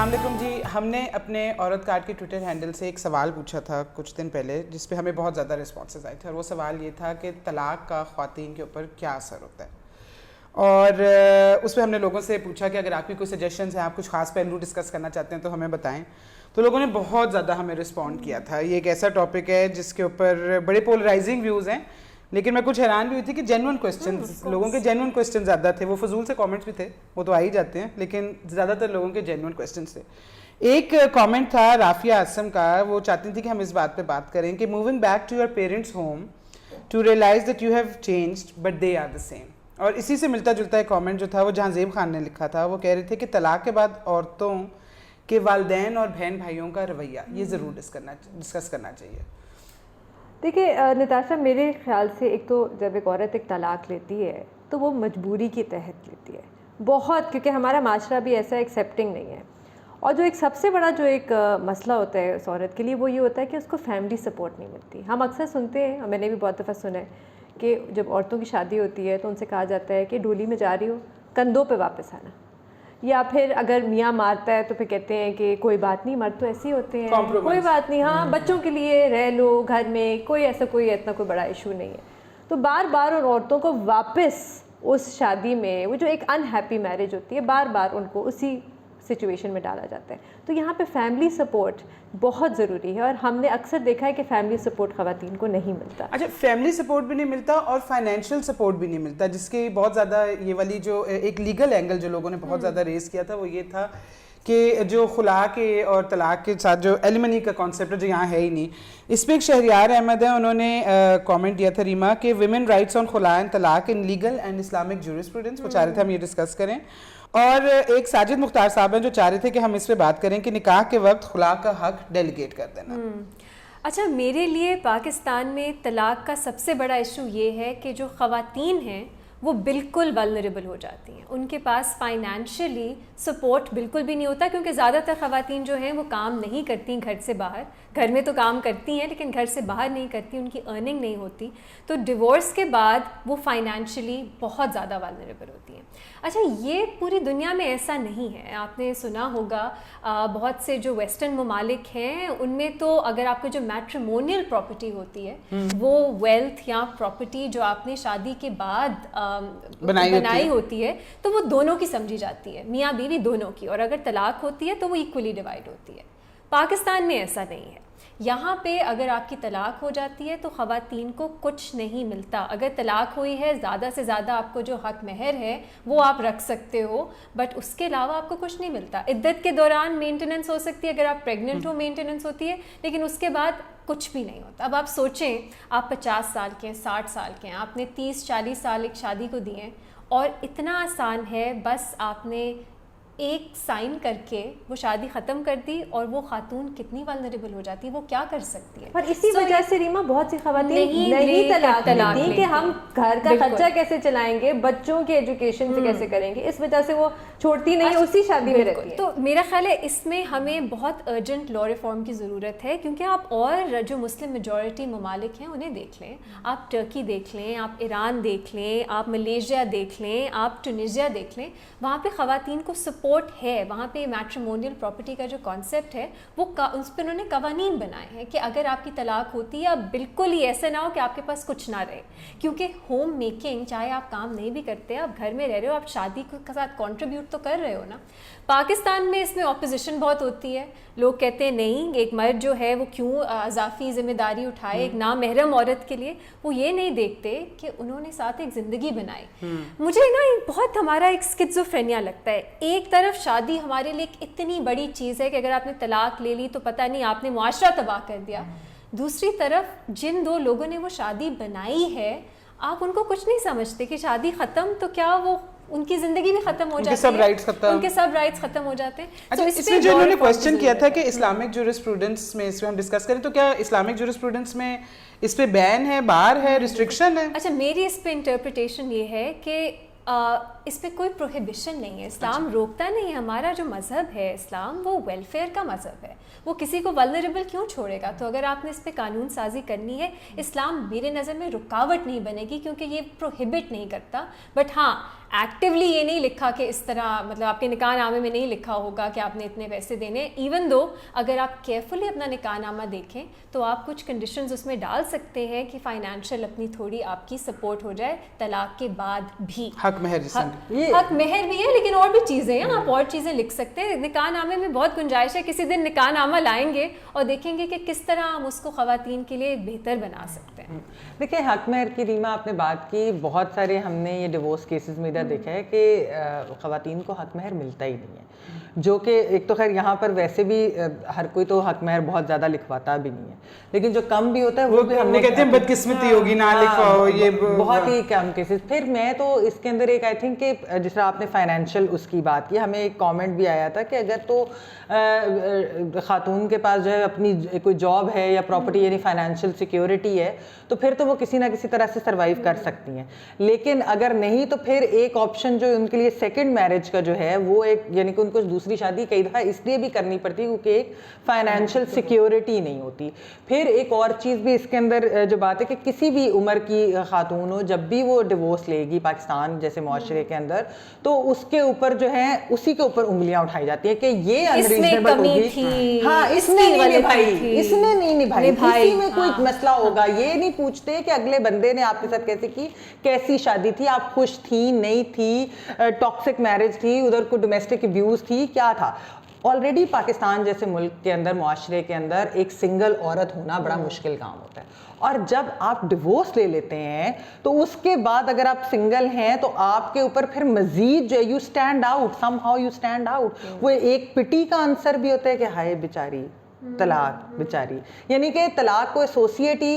السلام علیکم جی. ہم نے اپنے عورت کارڈ کے ٹویٹر ہینڈل سے ایک سوال پوچھا تھا کچھ دن پہلے, جس پہ ہمیں بہت زیادہ رسپانسز آئے تھے, اور وہ سوال یہ تھا کہ طلاق کا خواتین کے اوپر کیا اثر ہوتا ہے. اور اس پہ ہم نے لوگوں سے پوچھا کہ اگر آپ کی کوئی سجیشنز ہیں, آپ کچھ خاص پہلو ڈسکس کرنا چاہتے ہیں تو ہمیں بتائیں. تو لوگوں نے بہت زیادہ ہمیں رسپونڈ کیا تھا. یہ ایک ایسا ٹاپک ہے جس کے اوپر بڑے پولرائزنگ ویوز ہیں, لیکن میں کچھ حیران بھی ہوئی تھی کہ جینوئن کوسچنز, لوگوں کے جینوئن کوسچن زیادہ تھے. وہ فضول سے کامنٹس بھی تھے, وہ تو آ ہی جاتے ہیں, لیکن زیادہ تر لوگوں کے جینوئن کوسچنز تھے. ایک کامنٹ تھا رافیہ اعظم کا, وہ چاہتی تھی کہ ہم اس بات پہ بات کریں کہ moving back to your parents home to realise that you have changed but they are the same. اور اسی سے ملتا جلتا ایک کامنٹ جو تھا وہ جہاں زیب خان نے لکھا تھا. وہ کہہ رہے تھے کہ طلاق کے بعد عورتوں کے والدین اور بہن بھائیوں کا رویہ یہ ضرور ڈسکس کرنا چاہیے. دیکھیے نتاشا, میرے خیال سے ایک تو جب ایک عورت ایک طلاق لیتی ہے تو وہ مجبوری کے تحت لیتی ہے بہت, کیونکہ ہمارا معاشرہ بھی ایسا ایکسیپٹنگ نہیں ہے. اور جو ایک سب سے بڑا جو ایک مسئلہ ہوتا ہے اس عورت کے لیے وہ یہ ہوتا ہے کہ اس کو فیملی سپورٹ نہیں ملتی. ہم اکثر سنتے ہیں, میں نے بھی بہت دفعہ سنا ہے کہ جب عورتوں کی شادی ہوتی ہے تو ان سے کہا جاتا ہے کہ ڈولی میں جا رہی ہو, کندھوں پہ واپس آنا. یا پھر اگر میاں مارتا ہے تو پھر کہتے ہیں کہ کوئی بات نہیں, مرد تو ایسے ہی ہوتے ہیں, کوئی بات نہیں, ہاں بچوں کے لیے رہ لو گھر میں, کوئی ایسا کوئی اتنا کوئی بڑا ایشو نہیں ہے. تو بار بار ان عورتوں کو واپس اس شادی میں, وہ جو ایک انہیپی میرج ہوتی ہے, بار بار ان کو اسی سچویشن میں ڈالا جاتا ہے. تو یہاں پہ فیملی سپورٹ بہت ضروری ہے, اور ہم نے اکثر دیکھا ہے کہ فیملی سپورٹ خواتین کو نہیں ملتا. اچھا, فیملی سپورٹ بھی نہیں ملتا اور فائنینشیل سپورٹ بھی نہیں ملتا, جس کی بہت زیادہ یہ والی جو ایک لیگل اینگل جو لوگوں نے بہت زیادہ ریز کیا تھا وہ یہ تھا کہ جو خلا کے اور طلاق کے ساتھ جو ایلیمنی کا کانسیپٹ ہے جو یہاں ہے ہی نہیں. اس پہ ایک شہریار احمد ہے, انہوں نے کامنٹ دیا تھا ریما کہ ویمن رائٹس آن خلا اینڈ طلاق ان لیگل اینڈ اسلامک جورسپروڈنس, وہ چاہ رہے تھے ہم یہ ڈسکس کریں. اور ایک ساجد مختار صاحب ہیں جو چاہ رہے تھے کہ ہم اس پہ بات کریں کہ نکاح کے وقت خلا کا حق ڈیلیگیٹ کر دینا. اچھا, میرے لیے پاکستان میں طلاق کا سب سے بڑا ایشو یہ ہے کہ جو خواتین ہیں وہ بالکل ولنریبل ہو جاتی ہیں. ان کے پاس فائنینشلی سپورٹ بالکل بھی نہیں ہوتا, کیونکہ زیادہ تر خواتین جو ہیں وہ کام نہیں کرتی گھر سے باہر. گھر میں تو کام کرتی ہیں لیکن گھر سے باہر نہیں کرتی, ان کی ارننگ نہیں ہوتی. تو ڈیورس کے بعد وہ فائنینشلی بہت زیادہ ولنریبل ہوتی ہیں. اچھا, یہ پوری دنیا میں ایسا نہیں ہے. آپ نے سنا ہوگا بہت سے جو ویسٹرن ممالک ہیں ان میں تو اگر آپ کو جو میٹریمونیل پراپرٹی ہوتی ہے وہ ویلتھ یا پراپرٹی جو آپ نے شادی کے بعد بنائی ہوتی ہے تو وہ دونوں کی سمجھی جاتی ہے, میاں بیوی دونوں کی, اور اگر طلاق ہوتی ہے تو وہ ایکولی ڈیوائڈ ہوتی ہے. پاکستان میں ایسا نہیں ہے. یہاں پہ اگر آپ کی طلاق ہو جاتی ہے تو خواتین کو کچھ نہیں ملتا. اگر طلاق ہوئی ہے زیادہ سے زیادہ آپ کو جو حق مہر ہے وہ آپ رکھ سکتے ہو, بٹ اس کے علاوہ آپ کو کچھ نہیں ملتا. عدت کے دوران مینٹیننس ہو سکتی ہے, اگر آپ پریگننٹ ہو مینٹیننس ہوتی ہے, لیکن اس کے بعد کچھ بھی نہیں ہوتا. اب آپ سوچیں, آپ 50 سال کے ہیں, 60 سال کے ہیں, آپ نے 30-40 سال ایک شادی کو دیے, اور اتنا آسان ہے, بس آپ نے ایک سائن کر کے وہ شادی ختم کر دی, اور وہ خاتون کتنی ولنریبل ہو جاتی ہے, وہ کیا کر سکتی ہے. اور اسی وجہ سے ریما بہت سی خواتین نہیں طلاق لیتی کہ ہم گھر کا خرچہ کیسے چلائیں گے, بچوں کے ایجوکیشن سے کیسے کریں گے, اس وجہ سے وہ چھوڑتی نہیں, اسی شادی میں رہتی ہے. تو میرا خیال ہے اس میں ہمیں بہت ارجنٹ لا ریفارم کی ضرورت ہے, کیونکہ آپ اور جو مسلم میجورٹی ممالک ہیں انہیں دیکھ لیں, آپ ٹرکی دیکھ لیں, آپ ایران دیکھ لیں, آپ ملیشیا دیکھ لیں, آپ ٹونیشیا دیکھ لیں, وہاں پہ خواتین کو سپورٹ ہے. وہاں پہ میٹریمونیل پراپرٹی کا جو کانسیپٹ ہے وہ اس پہ انہوں نے قوانین بنائے ہیں کہ اگر آپ کی طلاق ہوتی ہے بالکل ہی ایسے نہ ہو کہ آپ کے پاس کچھ نہ رہے, کیونکہ ہوم میکنگ, چاہے آپ کام نہیں بھی کرتے, آپ گھر میں رہ رہے ہو, آپ شادی کے ساتھ کنٹریبیوٹ تو کر رہے ہو نا. پاکستان میں اس میں اپوزیشن بہت ہوتی ہے. لوگ کہتے ہیں نہیں, ایک مرد جو ہے وہ کیوں اضافی ذمہ داری اٹھائے ایک نامحرم عورت کے لیے. وہ یہ نہیں دیکھتے کہ انہوں نے ساتھ ایک زندگی بنائی. مجھے نا بہت ہمارا ایک اسکیزوفرینیا لگتا ہے. ایک طرف شادی ہمارے لیے ایک اتنی بڑی چیز ہے کہ اگر آپ نے طلاق لے لی تو پتہ نہیں آپ نے معاشرہ تباہ کر دیا. دوسری طرف جن دو لوگوں نے وہ شادی بنائی ہے, آپ ان کو کچھ نہیں سمجھتے کہ شادی ختم تو کیا وہ ان کی زندگی بھی ختم ہو جاتی ہے, ان کے سب رائٹس ختم ہو جاتے ہیں. اچھا, اس میں جو انہوں نے کوسچن کیا تھا کہ اسلامک جورسپروڈنس میں اس میں ہم ڈسکس کریں, تو کیا اسلامک جورسپروڈنس میں اس پہ بین ہے, بار ہے, ریسٹرکشن ہے؟ اچھا, میری اس پہ انٹرپریٹیشن یہ ہے کہ اس پہ کوئی پروہیبیشن نہیں ہے, اسلام روکتا نہیں ہے. ہمارا جو مذہب ہے اسلام وہ ویلفیئر کا مذہب ہے, وہ کسی کو ولنریبل کیوں چھوڑے گا؟ تو اگر آپ نے اس پہ قانون سازی کرنی ہے, اسلام میرے نظر میں رکاوٹ نہیں بنے گی کیونکہ یہ پروہیبٹ نہیں کرتا. بٹ ہاں ایکٹیولی یہ نہیں لکھا کہ اس طرح, مطلب آپ کے نکاح نامے میں نہیں لکھا ہوگا کہ آپ نے اتنے پیسے دینے. ایون دو اگر آپ کیئرفلی اپنا نکاح نامہ دیکھیں تو آپ کچھ کنڈیشنز اس میں ڈال سکتے ہیں کہ فائنینشیل اپنی تھوڑی آپ کی سپورٹ ہو جائے طلاق کے بعد بھی. حق مہر حق مہر بھی ہے, لیکن اور بھی چیزیں ہیں, آپ اور چیزیں لکھ سکتے ہیں. نکاح نامے میں بہت گنجائش ہے, کسی دن نکاح نامہ لائیں گے اور دیکھیں گے کہ کس طرح ہم اس کو خواتین کے لیے بہتر بنا سکتے ہیں. دیکھیں حق مہر کی ریما آپ نے بات کی, بہت سارے ہم نے یہ ڈیورس کیسز میں ادھر دیکھا ہے کہ خواتین کو حق مہر ملتا ہی نہیں ہے, جو کہ ایک تو خیر یہاں پر ویسے بھی ہر کوئی تو حق مہر بہت زیادہ لکھواتا بھی نہیں ہے, لیکن جو کم بھی ہوتا ہے وہ بھی ہم نے کہتے ہیں بدقسمتی ہوگی نہ لکھواؤ, یہ بہت ہی کم کیسز. پھر میں تو اس کے اندر ایک آئی تھنک کہ جس طرح آپ نے فائنینشیل اس کی بات کی, ہمیں ایک کامنٹ بھی آیا تھا کہ اگر تو خاتون کے پاس جو ہے اپنی کوئی جاب ہے یا پراپرٹی یعنی فائنینشیل سیکیورٹی ہے تو پھر تو وہ کسی نہ کسی طرح سے سروائیو کر سکتی ہیں, لیکن اگر نہیں تو پھر ایک آپشن جو ان کے لیے سیکنڈ میرج کا جو ہے وہ ایک, یعنی کہ ان کو دوسری شادی کئی دفعہ اس لیے بھی کرنی پڑتی ہے کیونکہ ایک فائنینشیل سیکیورٹی نہیں ہوتی. پھر ایک اور چیز بھی اس کے اندر جو بات ہے کہ کسی بھی عمر کی خاتون ہو جب بھی وہ ڈیورس لے گی پاکستان جیسے معاشرے کے اندر تو اس کے اوپر جو ہے اسی کے اوپر انگلیاں اٹھائی جاتی ہیں کہ یہ انریزنیبل ہوگی, ہاں اس نے نہیں نبھائی, اس نے نہیں نبھائی, کسی میں کوئی مسئلہ ہوگا. یہ نہیں پوچھتے کہ اگلے بندے نے آپ کے ساتھ کیسے کی, کیسی شادی تھی, آپ خوش تھی نہیں تھی, ٹاکسک میرج تھی, ادھر کوئی ڈومیسٹک ابیوز تھی, کیا تھا. آلریڈی پاکستان جیسے ملک کے اندر معاشرے کے اندر ایک سنگل عورت ہونا بڑا مشکل کام ہوتا ہے, اور جب آپ ڈیورس لے لیتے ہیں تو اس کے بعد اگر آپ سنگل ہیں تو آپ کے اوپر پھر مزید جو you stand out, some how you stand out. وہ ایک پٹی کا آنسر بھی ہوتا ہے کہ ہائے بیچاری طلاق بیچاری, یعنی کہ طلاق کو ایسوسیٹ ہی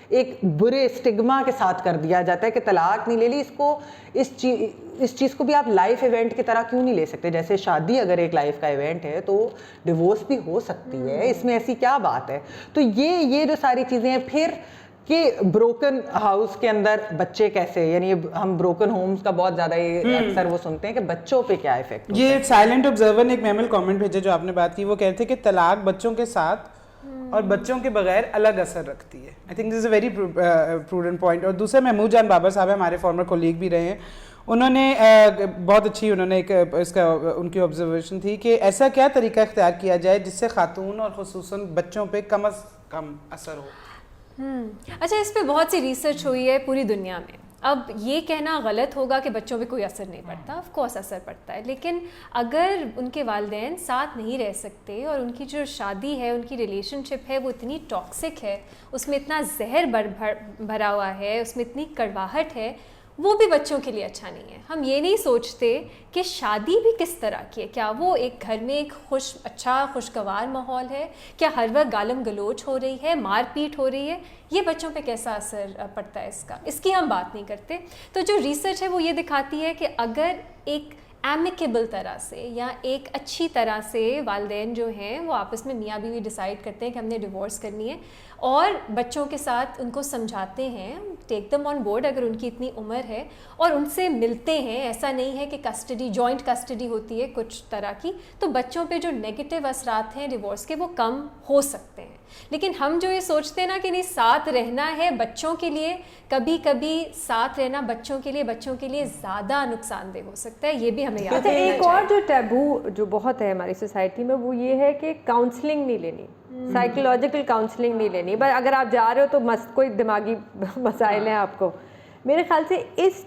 ایک برے اسٹگما کے ساتھ کر دیا جاتا ہے کہ طلاق نہیں لے لی, اس کو اس چیز کو بھی آپ لائف ایونٹ کی طرح کیوں نہیں لے سکتے. جیسے شادی اگر ایک لائف کا ایونٹ ہے تو ڈیورس بھی ہو سکتی ہے, اس میں ایسی کیا بات ہے. تو یہ جو ساری چیزیں ہیں. پھر کہ بروکن ہاؤس کے اندر بچے کیسے, یعنی ہم بروکن ہومز کا بہت زیادہ اکثر وہ سنتے ہیں کہ بچوں پہ کیا افیکٹ. یہ سائلنٹ آبزرور نے ایک میمل کامنٹ بھیجا جو آپ نے بات کی, وہ کہتے ہیں کہ طلاق بچوں کے ساتھ اور بچوں کے بغیر الگ اثر رکھتی ہے. I think this is a very prudent point. اور دوسرا محمود جان بابر صاحب ہمارے فارمر کولیگ بھی رہے ہیں, انہوں نے بہت اچھی انہوں نے ایک اس کا ان کی آبزرویشن تھی کہ ایسا کیا طریقہ اختیار کیا جائے جس سے خاتون اور خصوصاً بچوں پہ کم از کم اثر ہو. اچھا, اس پہ بہت سی ریسرچ ہوئی ہے پوری دنیا میں. اب یہ کہنا غلط ہوگا کہ بچوں پہ کوئی اثر نہیں پڑتا, آف کورس اثر پڑتا ہے, لیکن اگر ان کے والدین ساتھ نہیں رہ سکتے اور ان کی جو شادی ہے, ان کی ریلیشن شپ ہے وہ اتنی ٹاکسک ہے, اس میں اتنا زہر بھرا ہوا ہے, اس میں اتنی کڑواہٹ ہے, وہ بھی بچوں کے لیے اچھا نہیں ہے. ہم یہ نہیں سوچتے کہ شادی بھی کس طرح کی ہے, کیا وہ ایک گھر میں ایک اچھا خوشگوار ماحول ہے, کیا ہر وقت گالم گلوچ ہو رہی ہے, مار پیٹ ہو رہی ہے, یہ بچوں پہ کیسا اثر پڑتا ہے اس کی ہم بات نہیں کرتے. تو جو ریسرچ ہے وہ یہ دکھاتی ہے کہ اگر ایک ایمیکیبل طرح سے یا ایک اچھی طرح سے والدین جو ہیں وہ آپس میں میاں بیوی ڈیسائیڈ کرتے ہیں کہ ہم نے ڈیورس کرنی ہے اور بچوں کے ساتھ ان کو سمجھاتے ہیں, ٹیک دم آن بورڈ اگر ان کی اتنی عمر ہے, اور ان سے ملتے ہیں. ایسا نہیں ہے کہ کسٹڈی, جوائنٹ کسٹڈی ہوتی ہے کچھ طرح کی, تو بچوں پہ جو نیگیٹو اثرات ہیں ڈیورس کے وہ کم ہو سکتے ہیں. لیکن ہم جو یہ سوچتے ہیں نا کہ نہیں ساتھ رہنا ہے بچوں کے لیے, کبھی کبھی ساتھ رہنا بچوں کے لیے زیادہ نقصان دہ ہو سکتا ہے, یہ بھی ہمیں یاد رکھنا چاہیے. ایک اور جو ٹیبو جو بہت ہے ہماری سوسائٹی میں وہ یہ ہے کہ کاؤنسلنگ نہیں لینی, سائیکولوجیکل کاؤنسلنگ نہیں لینی. بس اگر آپ جا رہے ہو تو کوئی دماغی مسائل ہیں آپ کو, میرے خیال سے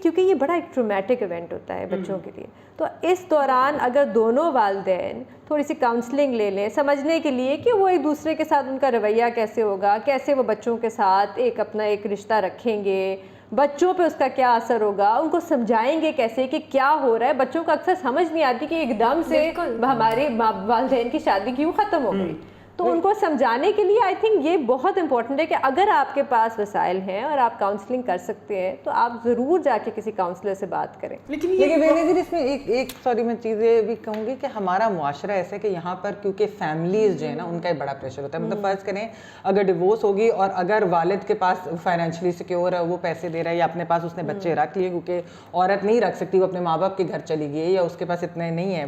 کیونکہ یہ بڑا ایک ٹرومیٹک ایونٹ ہوتا ہے بچوں کے لیے, تو اس دوران اگر دونوں والدین تھوڑی سی کاؤنسلنگ لے لیں سمجھنے کے لیے کہ وہ ایک دوسرے کے ساتھ ان کا رویہ کیسے ہوگا, کیسے وہ بچوں کے ساتھ اپنا ایک رشتہ رکھیں گے, بچوں پہ اس کا کیا اثر ہوگا, ان کو سمجھائیں گے کیسے کہ کیا ہو رہا ہے. بچوں کو اکثر سمجھ نہیں آتی کہ ایک دم سے ہمارے والدین کی شادی کیوں ختم ہو گئی. تو ان کو سمجھانے کے لیے آئی تھنک یہ بہت امپورٹنٹ ہے کہ اگر آپ کے پاس وسائل ہیں اور آپ کاؤنسلنگ کر سکتے ہیں تو آپ ضرور جا کے کسی کاؤنسلر سے بات کریں. لیکن بینظیر اس میں ایک سوری میں چیزیں بھی کہوں گی کہ ہمارا معاشرہ ایسا ہے کہ یہاں پر کیونکہ فیملیز جو ہے نا ان کا ایک بڑا پریشر ہوتا ہے. مطلب فرض کریں اگر ڈیورس ہوگی اور اگر والد کے پاس فائنینشلی سیکیور ہے, وہ پیسے دے رہا ہے یا اپنے پاس اس نے بچے رکھ لیے, کیونکہ عورت نہیں رکھ سکتی, وہ اپنے ماں باپ کے گھر چلی گئی یا اس کے پاس اتنے نہیں ہیں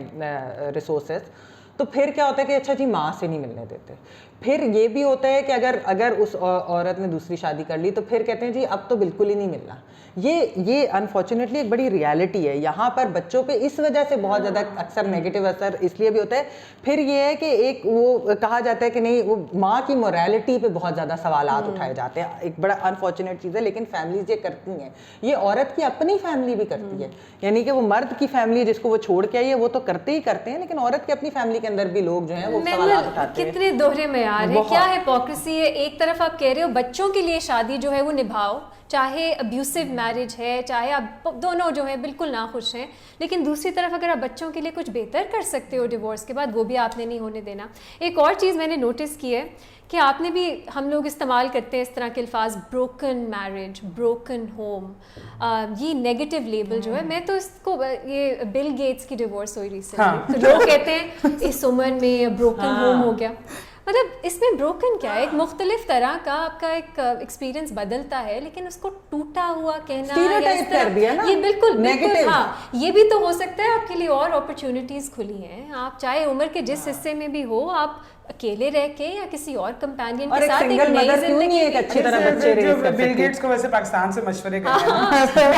ریسورسز, تو پھر کیا ہوتا ہے کہ اچھا جی ماں سے نہیں ملنے دیتے. پھر یہ بھی ہوتا ہے کہ اگر اس عورت نے دوسری شادی کر لی تو پھر کہتے ہیں جی اب تو بالکل ہی نہیں ملنا. یہ انفارچونیٹلی ایک بڑی ریالٹی ہے. یہاں پر بچوں پہ اس وجہ سے بہت زیادہ اکثر نیگیٹو اثر اس لیے بھی ہوتا ہے. پھر یہ ہے کہ ایک وہ کہا جاتا ہے کہ نہیں, وہ ماں کی مورالٹی پہ بہت زیادہ سوالات اٹھائے جاتے ہیں. ایک بڑا انفارچونیٹ چیز ہے, لیکن فیملیز یہ کرتی ہیں. یہ عورت کی اپنی فیملی بھی کرتی ہے, یعنی کہ وہ مرد کی فیملی جس کو وہ چھوڑ کے آئی ہے وہ تو کرتے ہی کرتے ہیں, لیکن عورت کی اپنی فیملی کے اندر بھی لوگ جو ہیں وہ سوالات اٹھاتے ہیں. کتنے دوہرے معیار ہے, کیا ہپوکریسی ہے. ایک طرف آپ کہہ رہے ہو بچوں کے لیے شادی جو ہے وہ نبھاؤ, چاہے ابیوسو میرج ہے, چاہے آپ دونوں جو ہے بالکل ناخوش ہیں, لیکن دوسری طرف اگر آپ بچوں کے لیے کچھ بہتر کر سکتے ہو ڈیورس کے بعد, وہ بھی آپ نے نہیں ہونے دینا. ایک اور چیز میں نے نوٹس کی ہے کہ آپ نے بھی, ہم لوگ استعمال کرتے ہیں اس طرح کے الفاظ, بروکن میرج, بروکن ہوم, یہ نیگیٹو لیبل جو ہے. میں تو اس کو, یہ بل گیٹس کی ڈیورس ہوئی ریسنٹلی, تو لوگ کہتے ہیں اس عمر میں بروکن ہوم ہو گیا. مطلب اس میں بروکن کیا ہے, ایک مختلف طرح کا آپ کا ایک ایکسپیرینس بدلتا ہے, لیکن اس کو ٹوٹا ہوا کہنا یہ بالکل ہاں, یہ بھی تو ہو سکتا ہے آپ کے لیے اور اپرچونیٹیز کھلی ہیں. آپ چاہے عمر کے جس حصے میں بھی ہو, آپ اکیلے رہ کے یا کسی اور کمپینین کے ساتھ ایک نئی زندگی ایک اچھی طرح بچے ریز کر سکتے ہیں. بل گیٹس کو ویسے پاکستان سے مشورے کرتے ہیں,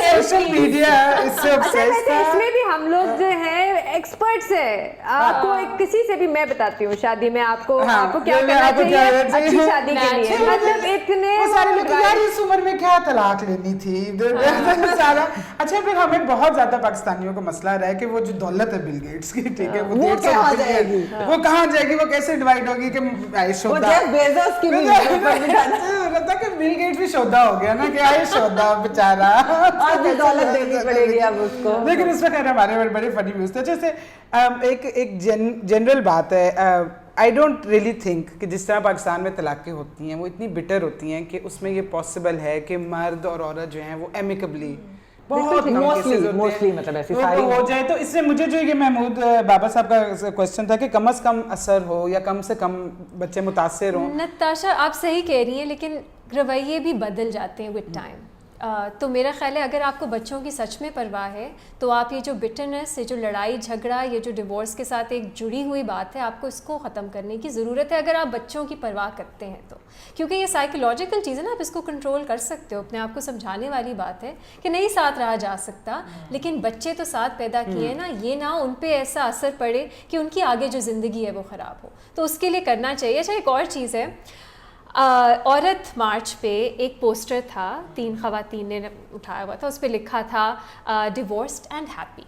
سوشل میڈیا اس سے obsessed ہے. اس میں بھی ہم لوگ جو ہیں ایکسپرٹس ہیں. آپ کو کسی سے بھی میں بتاتی ہوں شادی میں آپ کو کیا کرنا چاہیے اچھی شادی کے لیے. مطلب اتنے سارے لوگ یار اس عمر میں کیا طلاق لینی تھی سارا. اچھا پھر ہمیں بہت زیادہ پاکستانیوں کا مسئلہ رہا ہے کہ وہ جو دولت ہے بل گیٹس کی, ٹھیک ہے, وہ کہاں جائے گی, وہ کہاں جائے گی, وہ کیسے ڈیوائڈ ہوگی کہ کہ بل گیٹس بھی شودا ہو گیا نا, کہ آئی شودا بیچارہ دولت دینی پڑے گی اب اس کو. لیکن اس میں خیر ہمارے بڑے فنی ویوز تھے. جیسے ایک جنرل بات ہے, آئی ڈونٹ ریئلی تھنک کہ جس طرح پاکستان میں طلاقیں ہوتی ہیں وہ اتنی بٹر ہوتی ہیں کہ اس میں یہ پاسبل ہے کہ مرد اور عورت جو ہیں وہ ایمیکبلی بہت موسٹلی مطلب ایسی ساری ہو جائے. تو اس سے مجھے جو یہ محمود بابا صاحب کا کوشچن تھا کہ کم از کم اثر ہو یا کم سے کم بچے متاثر ہوں. نتاشا آپ صحیح کہہ رہی ہیں, لیکن رویے بھی بدل جاتے ہیں ود ٹائم. تو میرا خیال ہے اگر آپ کو بچوں کی سچ میں پرواہ ہے تو آپ یہ جو بٹرنس, یہ جو لڑائی جھگڑا, یہ جو ڈیورس کے ساتھ ایک جڑی ہوئی بات ہے, آپ کو اس کو ختم کرنے کی ضرورت ہے اگر آپ بچوں کی پرواہ کرتے ہیں تو. کیونکہ یہ سائیکولوجیکل چیز ہے نا, آپ اس کو کنٹرول کر سکتے ہو, اپنے آپ کو سمجھانے والی بات ہے کہ نہیں ساتھ رہا جا سکتا, لیکن بچے تو ساتھ پیدا کیے ہیں نا, یہ نہ ان پہ ایسا اثر پڑے کہ ان کی آگے جو زندگی ہے وہ خراب ہو. تو اس کے لیے کرنا چاہیے. اچھا ایک اور چیز ہے, عورت مارچ پہ ایک پوسٹر تھا, 3 خواتین نے اٹھایا ہوا تھا, اس پہ لکھا تھا ڈیورسڈ اینڈ ہیپی.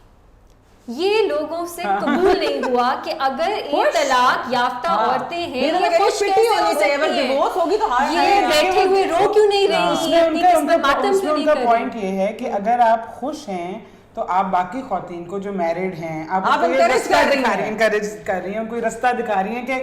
یہ لوگوں سے قبول نہیں ہوا کہ اگر ایک طلاق یافتہ عورتیں ہیں یہ خوش کیسے ہو سکتی ہیں, یہ بیٹھے ہوئے رو کیوں نہیں رہی ہیں, اپنی قسمت ماتم کیوں نہیں کر رہی. پوائنٹ یہ ہے کہ اگر آپ خوش ہیں تو آپ باقی خواتین کو جو میرڈ ہیں آپ انکریج کر رہی ہیں, کوئی رستہ دکھا رہی ہیں کہ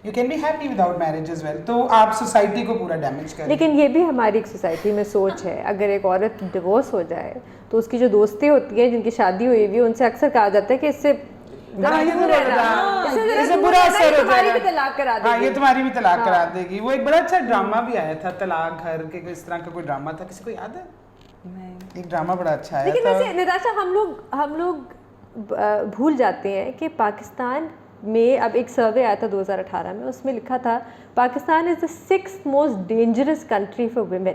you can be happy without marriage as well. تو آپ سوسائٹی کو پورا ڈیمیج کر. لیکن یہ بھی ہماری ایک سوسائٹی میں سوچ ہے, اگر ایک عورت ڈیورس ہو جائے تو اس کی جو دوستیں ہوتی ہیں جن کی شادی ہوئی ہوئی, ان سے اکثر کہا جاتا ہے کہ اس سے برا اثر ہو جائے گا, یہ تمہاری بھی طلاق کرا دے گی. وہ ایک بڑا اچھا ڈرامہ بھی آیا تھا, طلاق گھر کے, اس طرح کا کوئی ڈرامہ تھا, کسی کو یاد ہے؟ ایک ڈرامہ بڑا اچھا آیا تھا. لیکن ویسے نتاشا ہم لوگ بھول جاتے ہیں کہ پاکستان میں اب ایک سروے آیا تھا 2018 میں, اس میں لکھا تھا پاکستان از دا 6th most dangerous country for women.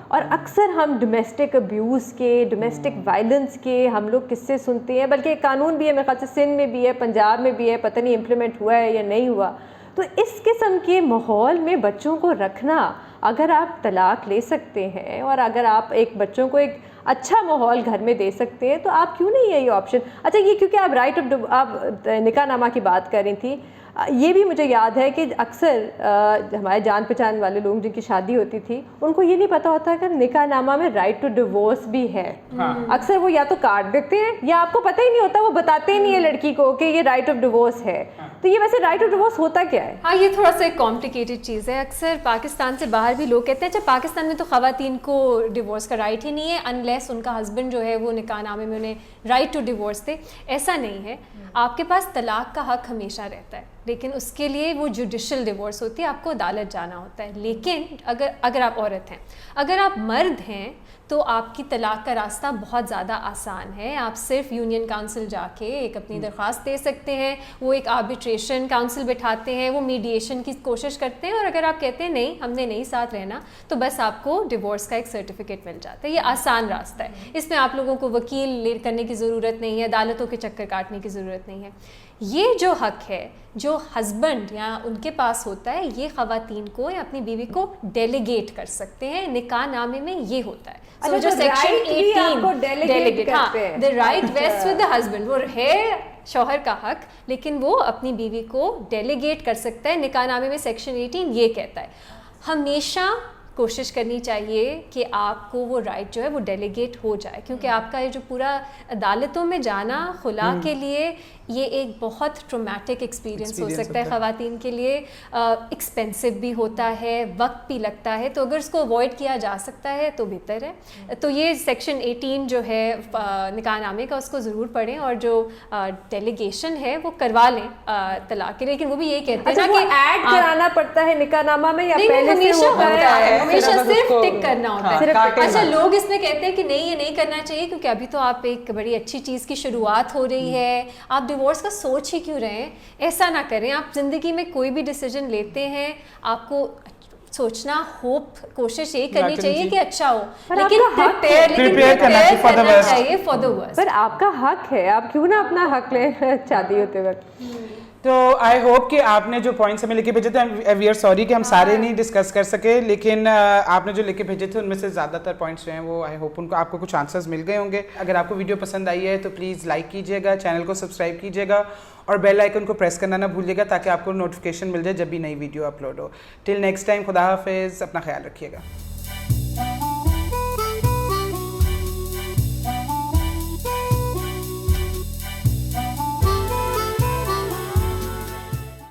اور اکثر ہم ڈومیسٹک ابیوز کے, ڈومیسٹک وائلنس کے ہم لوگ قصے سنتے ہیں, بلکہ ایک قانون بھی ہے میرے خیال سے سندھ میں بھی ہے, پنجاب میں بھی ہے, پتہ نہیں امپلیمنٹ ہوا ہے یا نہیں ہوا. تو اس قسم کے ماحول میں بچوں کو رکھنا, اگر آپ طلاق لے سکتے ہیں اور اگر آپ ایک بچوں کو ایک اچھا ماحول گھر میں دے سکتے ہیں تو آپ کیوں نہیں ہے یہ آپشن. اچھا یہ کیونکہ آپ رائٹ آف آپ نکاح نامہ کی بات کر رہی تھی, یہ بھی مجھے یاد ہے کہ اکثر ہمارے جان پہچان والے لوگ جن کی شادی ہوتی تھی ان کو یہ نہیں پتہ ہوتا کہ نکاح نامہ میں رائٹ ٹو ڈیورس بھی ہے. اکثر وہ یا تو کاٹ دیتے ہیں یا آپ کو پتہ ہی نہیں ہوتا, وہ بتاتے ہی نہیں ہے لڑکی کو کہ یہ رائٹ آف ڈیورس ہے. تو یہ ویسے رائٹ آف ڈیورس ہوتا کیا ہے؟ ہاں یہ تھوڑا سا ایک کمپلیکیٹڈ چیز ہے. اکثر پاکستان سے باہر بھی لوگ کہتے ہیں اچھا پاکستان میں تو خواتین کو ڈیورس کا رائٹ ہی نہیں ہے انلیس ان کا ہسبینڈ جو ہے وہ نکاح نامے میں انہیں رائٹ ٹو ڈیورس دے. ایسا نہیں ہے, آپ کے پاس طلاق کا حق ہمیشہ رہتا ہے, لیکن اس کے لیے وہ جوڈیشل ڈیورس ہوتی ہے, آپ کو عدالت جانا ہوتا ہے. لیکن اگر آپ عورت ہیں, اگر آپ مرد ہیں تو آپ کی طلاق کا راستہ بہت زیادہ آسان ہے. آپ صرف یونین کاؤنسل جا کے ایک اپنی درخواست دے سکتے ہیں, وہ ایک آربیٹریشن کاؤنسل بٹھاتے ہیں, وہ میڈیشن کی کوشش کرتے ہیں, اور اگر آپ کہتے ہیں نہیں ہم نے نہیں ساتھ رہنا تو بس آپ کو ڈیورس کا ایک سرٹیفکیٹ مل جاتا ہے. یہ آسان راستہ ہے, اس میں آپ لوگوں کو وکیل کرنے کی ضرورت نہیں ہے, عدالتوں کے چکر کاٹنے کی ضرورت نہیں ہے. یہ جو حق ہے جو ہسبینڈ یا ان کے پاس ہوتا ہے, یہ خواتین کو یا اپنی بیوی کو ڈیلیگیٹ کر سکتے ہیں. نکاح نامے میں یہ ہوتا ہے. So جو سیکشن 18 ڈیلیگیٹ, ہاں the right vests with the husband, وہ ہے شوہر کا حق, لیکن وہ اپنی بیوی کو ڈیلیگیٹ کر سکتا ہے. نکاح نامے میں سیکشن 18 یہ کہتا ہے. ہمیشہ کوشش کرنی چاہیے کہ آپ کو وہ رائٹ جو ہے وہ ڈیلیگیٹ ہو جائے, کیونکہ آپ کا یہ جو پورا عدالتوں میں جانا خلا کے لیے یہ ایک بہت ٹرومیٹک ایکسپیرینس ہو سکتا ہے خواتین کے لیے. ایکسپینسو بھی ہوتا ہے, وقت بھی لگتا ہے, تو اگر اس کو اوائڈ کیا جا سکتا ہے تو بہتر ہے. تو یہ سیکشن 18 جو ہے نکاح نامے کا اس کو ضرور پڑھیں, اور جو ڈیلیگیشن ہے وہ کروا لیں طلاق کے. لیکن وہ بھی یہی کہتے ہیں کہ ایڈ کرانا پڑتا ہے نکاح نامہ میں یا پہلے سے ہوتا ہے؟ ہمیشہ صرف ٹک کرنا ہوتا ہے. اچھا لوگ اس میں کہتے ہیں کہ نہیں یہ نہیں کرنا چاہیے کیونکہ ابھی تو آپ ایک بڑی اچھی چیز کی شروعات ہو رہی ہے, آپ ڈیورس کا سوچ ہی کیوں رہے ہیں. ایسا نہ کریں. آپ زندگی میں کوئی بھی ڈیسیجن لیتے ہیں آپ کو سوچنا, ہوپ, کوشش یہ کرنی چاہیے کہ اچھا ہو, لیکن کرنا چاہیے فار دا ورسٹ. پر آپ کا حق ہے, آپ کیوں نہ اپنا حق لیں شادی ہوتے وقت. تو آئی ہوپ کہ آپ نے جو پوائنٹس ہمیں لے کے بھیجے تھے, وی آر سوری کہ ہم سارے نہیں ڈسکس کر سکے, لیکن آپ نے جو لے کے بھیجے تھے ان میں سے زیادہ تر پوائنٹس جو ہیں وہ آئی ہوپ ان کو آپ کو کچھ آنسرز مل گئے ہوں گے. اگر آپ کو ویڈیو پسند آئی ہے تو پلیز لائک کیجیے گا, چینل کو سبسکرائب کیجیے گا, اور بیل آئیکن کو پریس کرنا نہ بھولیے گا تاکہ آپ کو نوٹیفیکیشن مل جائے جب بھی نئی ویڈیو اپلوڈ ہو. ٹل نیکسٹ ٹائم, خدا حافظ, اپنا خیال رکھیے گا.